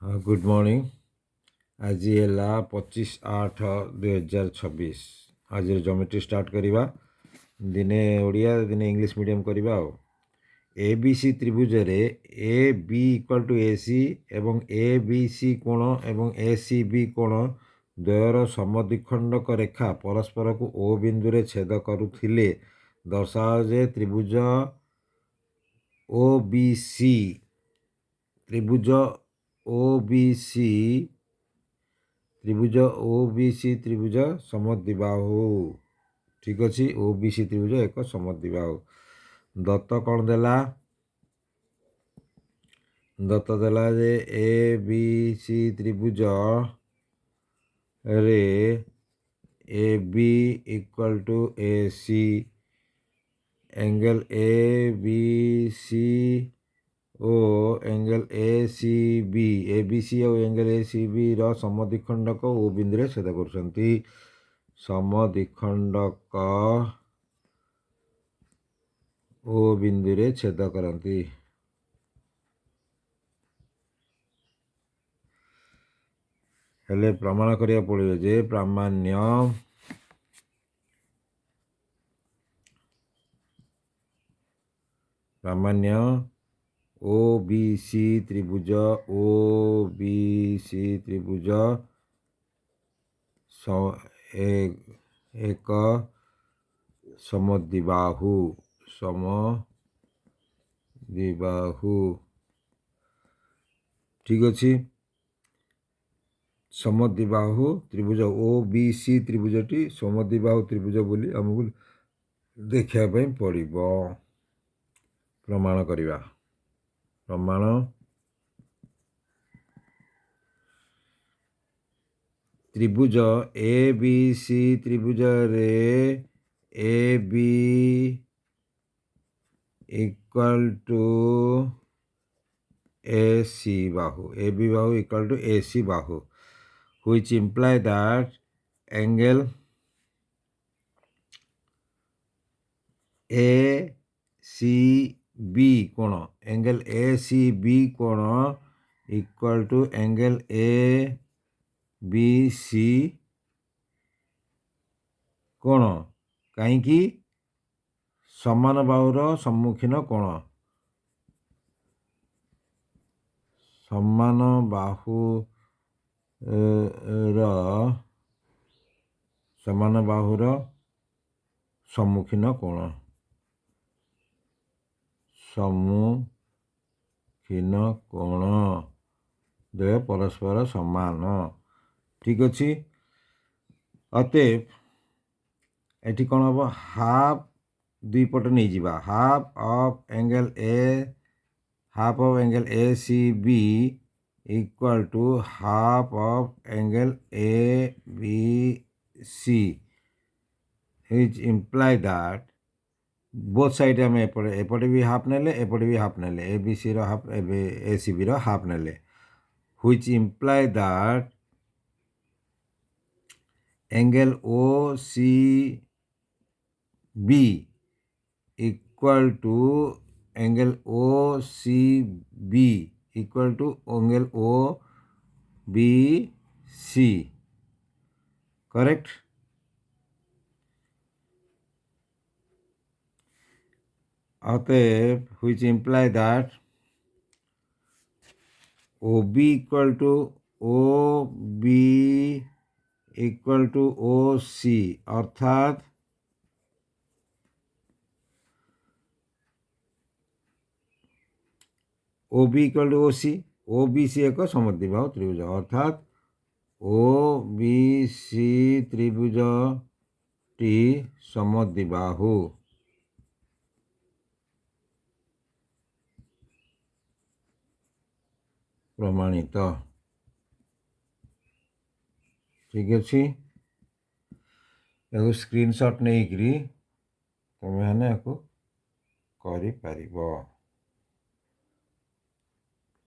Good morning. आज है 25/8/2026। आज ज्योमेट्री स्टार्ट करवा। दिने ओडिया दिने इंग्लिश मीडियम करवा। ए बी सी त्रिभुज रे A B equal to A सी एवं ए बी सी कोण एवं ए सी बी कोण द्वयर समद्विखंडक रेखा परस्पर को ओ बिंदु रे छेद करुथिले दर्शाओ जे त्रिभुज ओ बी सी त्रिभुज ओ बी सी त्रिभुज समद्विबाहु। ठीक अच्छे। ओ बी सी त्रिभुज एक समद्विबाहु। दत्त कौन देला? दत्त देला जे ए बी सी त्रिभुज रे A B equal to A C angle A B C ओ एंगल ए सी सी और एंगल ए सी बी समद्विखंडक ओ बिंदु रे छेद करुछंती। समद्विखंडक ओ बिंदु रे छेद करती। हेले प्रमाण करिया पड़िबो जे प्रामाण्य ओ बी सी त्रिभुज एक समद्विबाहु। ठीक अच्छे। समद्विबाहु त्रिभुज ओ बी सी त्रिभुजटी समद्विबाहु त्रिभुज बोली आमको देखा पड़िबो। प्रमाण करिवा। प्रमाण त्रिभुज ए बी सी त्रिभुज रे A B equal to A C बाहु। ए बी बाहु इक्वल टू ए सी बाहु, which imply that angle A C B कोण एंगल ए सी बी कोण equal to angle A B C कोण। कहीं समान बाहुर सम्मुखीन कोण। समान बाहुर सम्मुखीन कोण। सम्मुखीन कोण द्वय परस्पर समान। ठीक अच्छे। अतएव एटी कौन हम हाफ दुई पट नहीं जावा। Half of angle A C B equal to half of angle A B C, which imply that both side आम एपटे भी हाफ नेले एपटे भी हाफ नेले A B C half A C B half नेले, which imply that angle O C B equal to angle O C B equal to angle O B C. Correct. अतएव which imply that OB equal to OB equal to OC अर्थात OB equal to OC OBC एक समद्विबाहु त्रिभुज अर्थात OBC त्रिभुज T समद्विबाहु। प्रमाणित। ठीक अच्छे। एक स्क्रीनशॉट नहीं करी तुम्हें को करी पारिबो।